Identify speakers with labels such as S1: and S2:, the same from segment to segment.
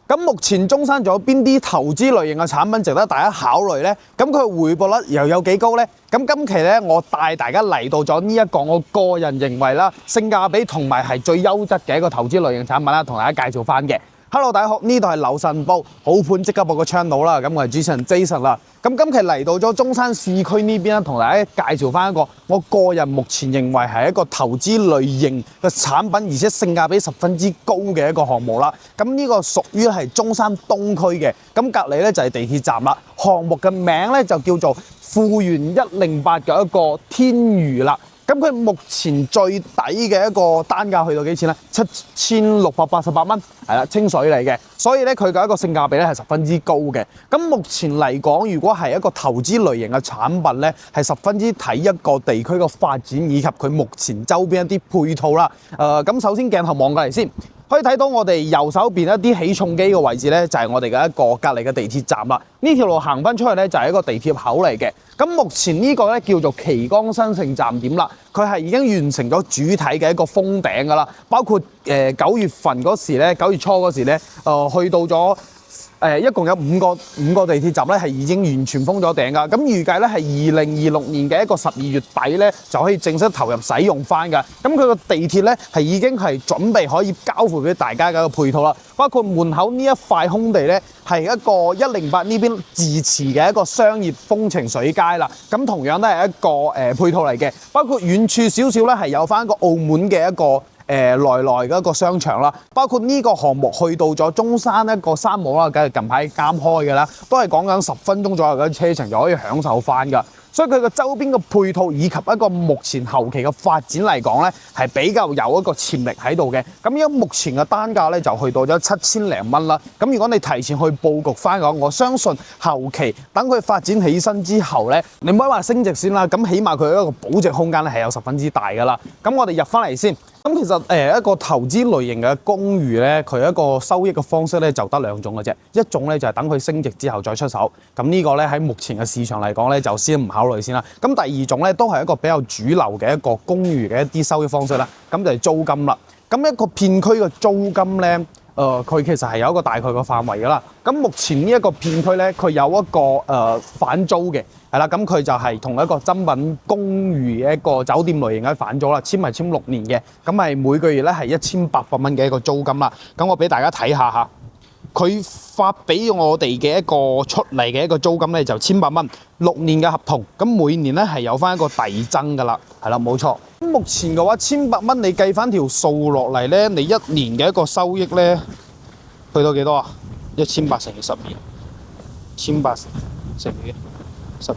S1: 咁目前中山仲有邊啲投資類型嘅產品值得大家考慮呢？咁佢回報率又有幾高呢？咁今期咧，我帶大家嚟到咗呢一個我個人認為啦，性價比同埋係最優質嘅一個投資類型產品啦，同大家介紹翻嘅。Hello， 大家好，呢度係劉晨報好盤即刻報個 channel 啦。咁我係主持人 Jason 啦。咁今期嚟到咗中山市區呢邊啦，同大家介紹翻一個我個人目前認為係一個投資類型嘅產品，而且性價比十分之高嘅一個項目啦。咁呢個屬於係中山東區嘅，咁隔離咧就係地鐵站啦。項目嘅名咧就叫做富源108嘅一個天娛啦。咁佢目前最抵嘅一個單價去到幾錢咧？7688蚊，係啦，清水嚟嘅，所以咧佢嘅一個性價比咧係十分之高嘅。咁目前嚟講，如果係一個投資類型嘅產品咧，係十分之睇一個地區嘅發展以及佢目前周邊一啲配套啦。咁首先鏡頭望過嚟先。可以睇到我哋右手邊一啲起重機嘅位置咧，就係我哋嘅一個隔離嘅地鐵站啦。呢條路行翻出去咧，就係一個地鐵口嚟嘅。咁目前呢個咧叫做旗江新城站點啦，佢係已經完成咗主體嘅一個封頂噶啦，包括9月份嗰時咧，9月初嗰時咧，去到咗。一共有五個地鐵站咧，係已經完全封咗頂㗎。咁預計咧係2026年嘅一個12月底咧，就可以正式投入使用翻㗎。咁佢個地鐵咧係已經係準備可以交付俾大家嘅一個配套啦。包括門口呢一塊空地咧，係一個108呢邊自持嘅一個商業風情水街啦。咁同樣都係一個配套嚟嘅。包括遠處少少咧係有翻一個澳門嘅一個。來嘅一個商場啦，包括呢個項目去到咗中山一個山姆啦，梗係近排啱開嘅啦，都係講緊10分鐘左右嘅車程就可以享受翻㗎。所以佢個周邊嘅配套以及一個目前後期嘅發展嚟講咧，係比較有一個潛力喺度嘅。咁因為目前嘅單價咧就去到咗7000零蚊啦。咁如果你提前去佈局翻嘅話，我相信後期等佢發展起身之後咧，你唔可以話升值先啦。咁起碼佢一個保值空間咧係有十分之大㗎啦。咁我哋入翻嚟先。咁其實一個投資類型嘅公寓咧，佢一個收益嘅方式咧就得兩種嘅啫。一種咧就係等佢升值之後再出手。咁呢個咧喺目前嘅市場嚟講咧就先唔考慮先啦。咁第二種咧都係一個比較主流嘅一個公寓嘅一啲收益方式啦。咁就係租金啦。咁一個片區嘅租金咧，佢其實係有一個大概嘅範圍㗎啦。咁目前呢一個片區咧，佢有一個反租嘅。係啦，咁佢就係同一個珍品公寓嘅一個酒店類型嘅反租啦，簽6年嘅，咁係每個月咧係1800蚊嘅一個租金啦。咁我俾大家睇下嚇，佢發俾我哋嘅一個出嚟嘅一個租金咧就1800蚊，6年嘅合同，咁每年咧係有翻一個遞增噶啦，係啦冇錯。咁目前嘅話1800蚊你計翻條數落嚟咧，你一年嘅一個收益咧去到幾多啊？1800乘以12，1800乘以12，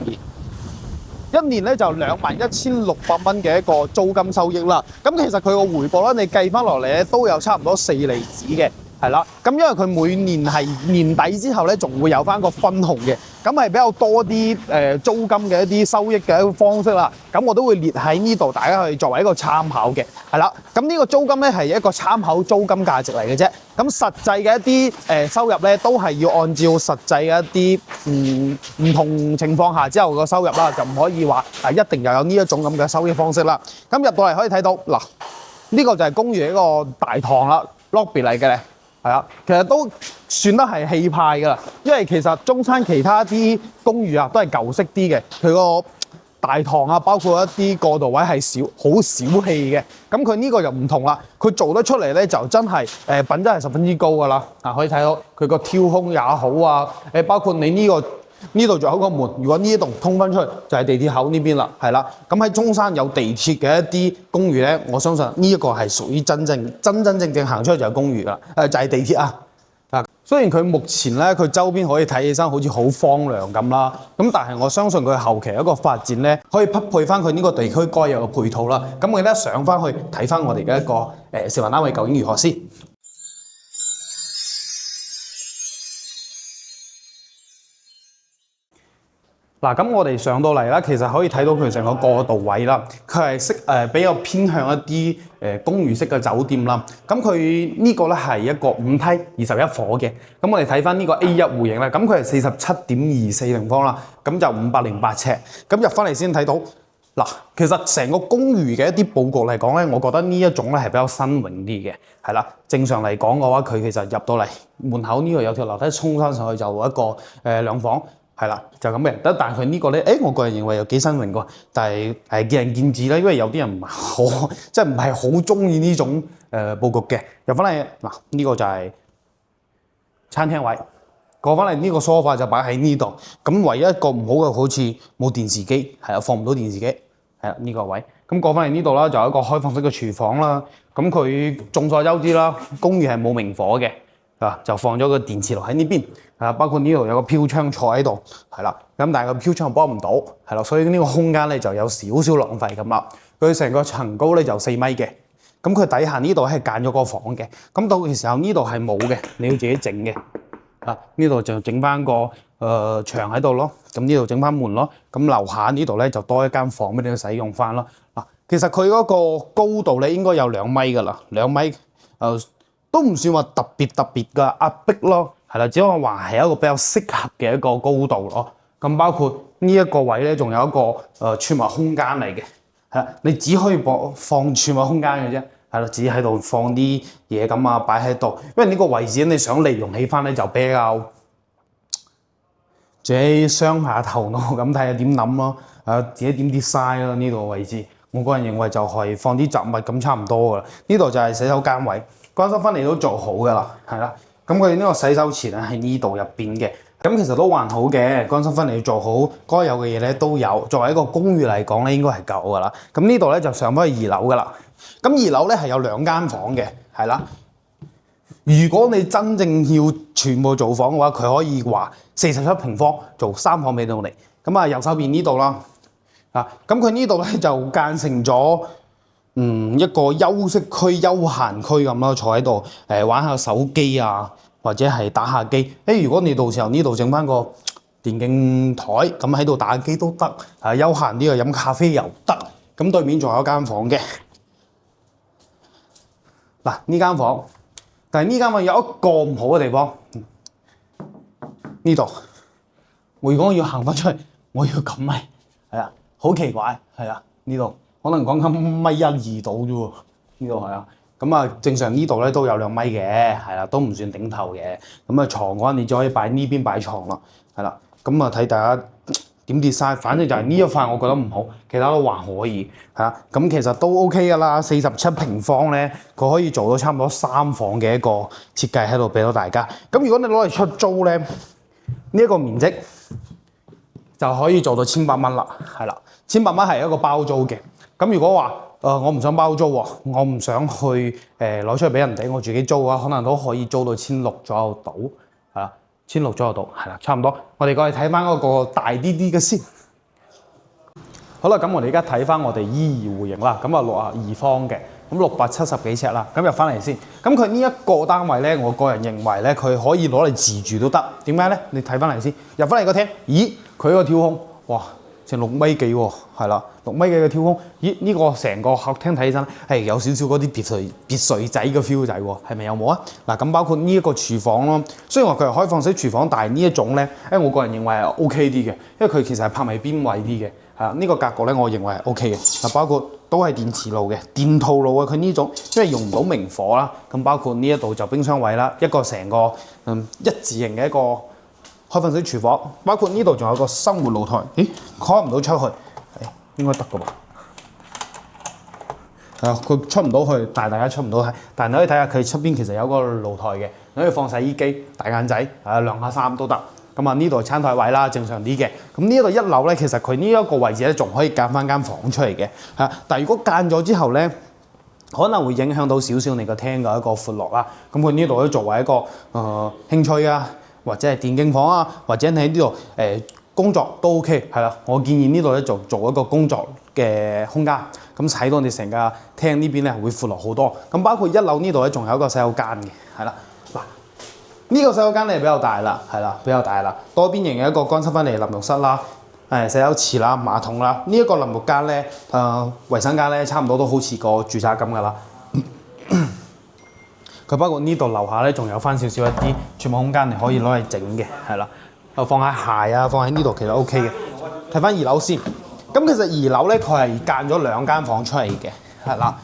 S1: 一年咧就21600蚊嘅一個租金收益啦。咁其實佢個回報咧，你計翻落嚟咧都有差唔多4厘子嘅，係啦。咁因為佢每年係年底之後咧，仲會有翻個分紅嘅，咁係比較多啲租金嘅一啲收益嘅一個方式啦。咁我都會列喺呢度，大家去作為一個參考嘅，係啦。咁呢個租金咧係一個參考租金價值嚟嘅啫。咁實際嘅一啲收入咧，都係要按照實際嘅一啲唔同情況下之後個收入啦，就唔可以話一定又有呢一種咁嘅收益方式啦。咁入到嚟可以睇到嗱，呢個就係公寓一個大堂啦 ，lobby 嚟嘅咧，係啊，其實都算得係氣派㗎啦。因為其實中山其他啲公寓啊都係舊式啲嘅，佢個大堂啊，包括一啲過渡位係好小氣嘅，咁佢呢個就唔同啦，佢做得出嚟咧就真係品質係十分之高噶啦，可以睇到佢個挑空也好啊，包括你呢度仲有一個門，如果呢度通翻出去就係地鐵口呢邊啦，係啦，咁喺中山有地鐵嘅一啲公寓咧，我相信呢一個係屬於真正行出去就係公寓噶啦，就係地鐵啊。雖然佢目前咧，佢周邊可以睇起身好似好荒涼咁啦，咁但係我相信佢後期一個發展咧，可以匹配翻佢呢個地區該有嘅配套啦。咁我而家上翻去睇翻我哋嘅一個示範單位究竟如何先。嗱，咁我哋上到嚟啦，其實可以睇到佢成個過渡位啦，佢係比較偏向一啲公寓式嘅酒店啦。咁佢呢個咧係一個5梯21伙嘅。咁我哋睇翻呢個 A1 戶型咧，咁佢係47.24平方啦，咁就508尺。咁入翻嚟先睇到嗱，其實成個公寓嘅一啲佈局嚟講咧，我覺得呢一種咧係比較新穎啲嘅，係啦。正常嚟講嘅話，佢其實入到嚟門口呢度有條樓梯衝翻上去就一個兩房，係啦，就咁嘅。但係佢呢個咧，我個人認為又幾新穎喎。但係見仁見智啦，因為有啲人唔係好，即係唔係好中意呢種佈局嘅。入翻嚟嗱，呢個就係餐廳位。過翻嚟呢個梳化就擺喺呢度，咁唯一一個唔好嘅好似冇電視機，係啊，放唔到電視機，係啊，呢個位。咁過翻嚟呢度啦，就有一個開放式嘅廚房啦。咁佢眾所周知啦，公寓係冇明火嘅，啊，就放咗個電磁爐喺呢邊，啊，包括呢度有個飄窗坐喺度，係啦。咁但係個飄窗幫唔到，係啦，所以呢個空間咧就有少少浪費咁啦。佢成個層高咧就4米嘅，咁佢底下呢度係間咗個房嘅，咁到嘅時候呢度係冇嘅，你要自己整嘅。啊！呢度就整翻個牆喺度咯，咁呢度整翻門咯，咁樓下呢度咧就多一間房俾你使用翻咯。嗱，其實佢嗰個高度咧應該有2米噶啦，2米都唔算話特別嘅壓迫咯，係啦，只可以話係一個比較適合嘅一個高度咯。咁包括呢一個位咧，仲有一個儲物空間嚟嘅，係啦，你只可以放儲物空間嘅啫。係咯，自己喺度放啲嘢咁啊，擺喺度。因為呢個位置你想利用起翻咧，就比較自己雙下頭腦咁睇下點諗咯。自己點 design 咯呢度位置。我個人認為就係放啲雜物咁差唔多噶啦。呢度就係洗手間位，乾濕分離都做好噶啦，係啦。咁佢呢個洗手池咧喺呢度入邊嘅，咁其實都還好嘅，乾濕分離做好，該有嘅嘢咧都有。作為一個公寓嚟講咧，應該係夠噶啦。咁呢度咧就上翻去2樓噶啦。咁2樓咧係有2間房嘅，係啦。如果你真正要全部做房嘅話，佢可以話47平方做3房俾到你。咁啊，右手邊呢度啦，咁佢呢度咧就間成咗一個休息區、休閒區咁咯，坐喺度玩下手機啊，或者係打下機。如果你到時候呢度整翻個電競台咁喺度打機都得，休閒啲啊飲咖啡又得。咁對面仲有一間房嘅。嗱，呢間房，但係呢間房有一個唔好嘅地方，呢度我如果要行翻出去，我要咁咪，係啊，好奇怪，係啊，呢度可能講緊1.2米到啫喎，呢度係啊，咁啊正常呢度咧都有2米嘅，係啦，都唔算頂頭嘅，咁啊床嘅話你就可以擺呢邊擺床啦，係啦，咁啊睇大家點 design，反正就係呢一塊我覺得唔好，其他都還可以嚇。咁其實都 OK 噶啦，47平方咧，佢可以做到差唔多3房嘅一個設計喺度俾到大家。咁如果你攞嚟出租咧，呢一個面積就可以做到1800蚊啦，係啦，1800蚊係一個包租嘅。咁如果話我唔想包租喎，我唔想去攞出去俾人哋，我自己租嘅話，可能都可以租到1600左右到，係啦。1600左右度，係啦，差唔多。我哋過去睇翻嗰個大啲嘅先。好啦，咁我哋而家睇翻我哋依2戶型啦。咁啊62方嘅，咁670幾尺啦。咁入翻嚟先。咁佢呢一個單位咧，我個人認為咧，佢可以攞嚟自住都得。點解咧？你睇翻嚟先。入翻嚟個廳，咦？佢個挑空，哇！成6米幾喎，係啦，6米幾嘅挑空。咦？呢個成個客廳睇起身係有少少嗰啲別墅仔嘅 feel 仔喎，係咪有冇啊？嗱，咁包括呢一個廚房咯。雖然話佢係開放式廚房，但係呢一種咧，我個人認為係 OK 啲嘅，因為佢其實係拍埋邊位啲嘅。係啦，呢個格局咧，我認為係 OK 嘅。嗱，包括都係電磁爐嘅，電套爐啊，佢呢種因為用唔到明火啦。咁包括呢一度就冰箱位啦，一個成個一字形嘅一個開放式廚房，包括呢度仲有個生活露台，咦，開唔到出去，應該得㗎噃。佢出唔到去，但係大家出唔到去，但係你可以睇下佢出邊其實有個露台嘅，你可以放洗衣機、大眼仔，晾下衫都得。咁啊呢度餐台位啦，正常啲嘅。咁呢度1樓咧，其實佢呢一個位置咧，仲可以間翻間房出嚟嘅。但係如果間咗之後咧，可能會影響到少少你個廳嘅一個闊落啦。咁佢呢度可以作為一個興趣啊，或者係電競房啊，或者你喺呢度工作都 OK， 係啦。我建議呢度咧做一個工作嘅空間，咁使到你成個廳呢邊咧會闊落好多。咁包括1樓呢度咧仲有一個洗手間嘅，係啦。嗱，呢個洗手間咧比較大啦，係啦，比較大啦，多邊形嘅一個乾濕分離淋浴室啦，洗手池啦、馬桶啦。呢一個淋浴間咧，衞生間咧，差唔多都好似個住宅咁噶啦。佢包括呢度樓下咧，仲有翻少少一啲儲物空間，你可以攞嚟整嘅，係啦。放下鞋啊，放喺呢度其實 OK 嘅。睇翻2樓先，咁其實二樓咧，佢係間咗2間房出嚟嘅，係啦。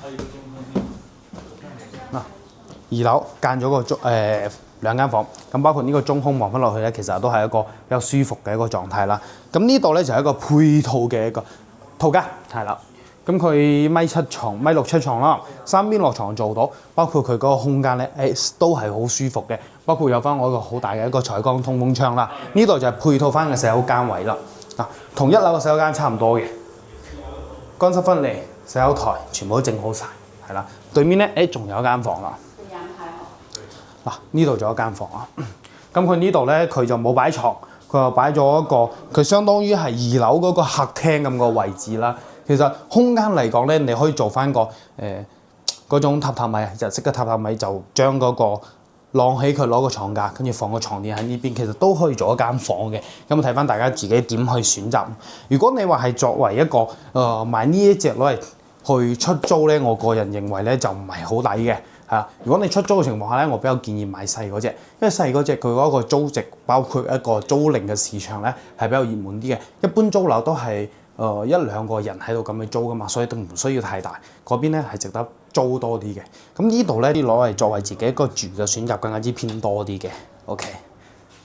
S1: 嗱，二樓間咗個2間房，咁包括呢個中空望翻落去咧，其實都係一個比較舒服嘅一個狀態啦。咁呢度咧就係一個配套嘅一個套間，係啦。咁佢米7米67床啦，3邊落床做到，包括佢嗰個空間咧，都係好舒服嘅。包括有翻我一個好大嘅一個採光通風窗啦。呢度就係配套翻嘅洗手間位啦。同1樓嘅洗手間差唔多嘅，乾濕分離、洗手台全部都整好晒，係啦。對面咧，仲有一間房啦。嗱，呢度仲有一間房啊。咁佢呢度咧，佢就冇擺床，佢就擺咗一個，佢相當於係2樓嗰個客廳咁個位置啦。其實空間嚟講咧，你可以做翻個嗰種榻榻米，日式嘅榻榻米，就將嗰個晾起佢，攞個床架，跟住放個床墊喺呢邊，其實都可以做一間房嘅。咁睇翻大家自己點去選擇。如果你話係作為一個買呢一隻攞嚟去出租咧，我個人認為咧就唔係好抵嘅。係啦，如果你出租嘅情況下咧，我比較建議買細嗰隻，因為細嗰隻佢嗰個租值，包括一個租賃嘅市場咧係比較熱門啲嘅。一般租樓都係1-2個人喺度咁去租噶嘛，所以都唔需要太大。嗰邊咧係值得租多啲嘅。咁呢度咧啲攞嚟作為自己一個住嘅選擇更加之偏多啲嘅。OK。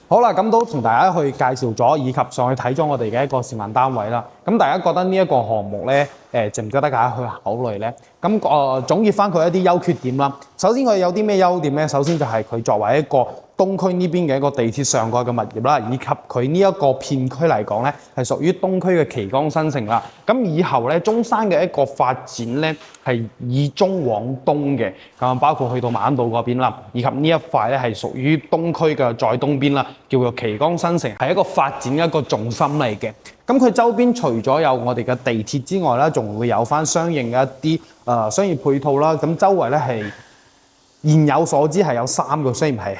S1: 好啦，咁都同大家去介紹咗，以及上去睇咗我哋嘅一個示範單位啦。咁大家覺得呢一個項目咧，值唔值得大家去考慮咧？咁總結翻佢一啲優缺點啦。首先佢有啲咩優點咧？首先就係佢作為一個東區呢邊嘅一個地鐵上蓋嘅物業啦，以及佢呢一個片區嚟講咧，係屬於東區嘅旗江新城啦。咁以後咧，中山嘅一個發展咧係以中往東嘅，咁包括去到馬鞍道嗰邊啦，以及呢一塊咧係屬於東區嘅再東邊啦，叫做旗江新城，係一個發展嘅一個重心嚟嘅。咁佢周邊除咗有我哋嘅地鐵之外啦，仲會有翻相應嘅一啲商業配套啦。咁周圍咧係現有所知係有3個，雖然係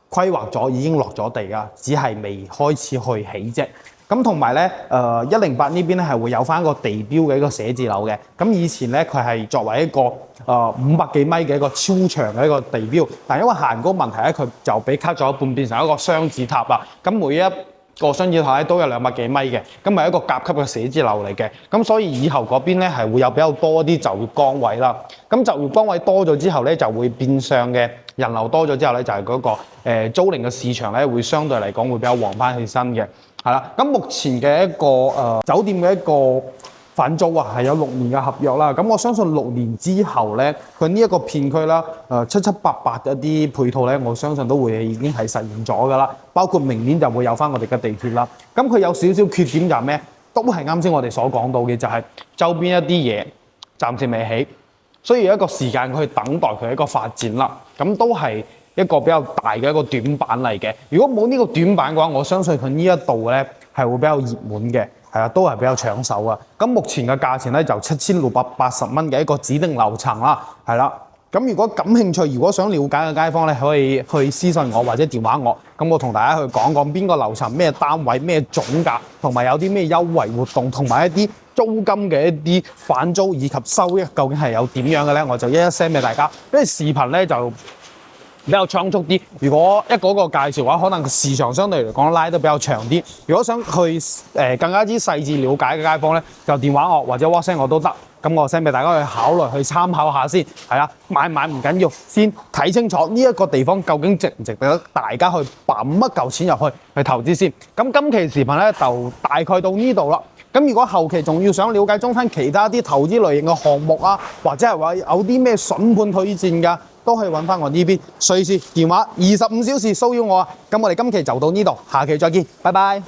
S1: 規劃咗已經落咗地㗎，只係未開始去起啫。咁同埋咧108呢邊咧係會有翻個地標嘅一個寫字樓嘅。咁以前咧佢係作為一個500幾米嘅一個超長嘅一個地標，但因為限高問題咧，佢就被 cut 咗一半，變成一個雙子塔啦。咁每一個雙子塔咧都有200幾米嘅，咁係一個甲級嘅寫字樓嚟嘅。咁所以以後嗰邊咧係會有比較多啲就業崗位啦。咁就業崗位多咗之後咧，就會變相嘅人流多咗之後咧，就係嗰個租賃嘅市場咧會相對嚟講會比較旺翻起身嘅。係啦，咁目前嘅一個酒店嘅一個返租啊，係有6年嘅合約啦。咁我相信6年之後咧，佢呢一個片區啦，七七八八一啲配套咧，我相信都會已經係實現咗㗎啦。包括明年就會有翻我哋嘅地鐵啦。咁佢有少少缺點就係咩？都係啱先我哋所講到嘅，就係周邊一啲嘢暫時未起，需要一個時間去等待佢一個發展啦。咁都係一個比較大嘅一個短板嚟嘅。如果冇呢個短板嘅話，我相信佢呢一度咧係會比較熱門嘅，係啊，都係比較搶手啊。咁目前嘅價錢咧就7680蚊嘅一個指定樓層啦，係啦。咁如果感興趣，如果想了解嘅街坊咧，可以去私信我或者電話我，咁我同大家去講講邊個樓層、咩單位、咩總價，同埋有啲咩優惠活動，同埋一啲租金嘅一啲返租以及收益究竟係有點樣嘅咧，我就一一 send 俾大家。因為視頻咧就比較倉促啲，如果一個個介紹嘅話，可能時長相對嚟講拉得比較長啲。如果想去更加之細緻了解嘅街坊咧，就電話我或者 WhatsApp 我都得。咁我 send 俾大家去考慮去參考下先，係啦，買唔緊要，先睇清楚呢一個地方究竟值唔值得大家去抌一嚿錢入去投資先。咁今期視頻咧就大概到呢度啦。咁如果後期仲要想了解中山其他啲投資類型嘅項目啊，或者係話有啲咩筍盤推薦㗎，都可以揾翻我呢邊，隨時電話25小時騷擾我啊。咁我哋今期就到呢度，下期再見，拜拜。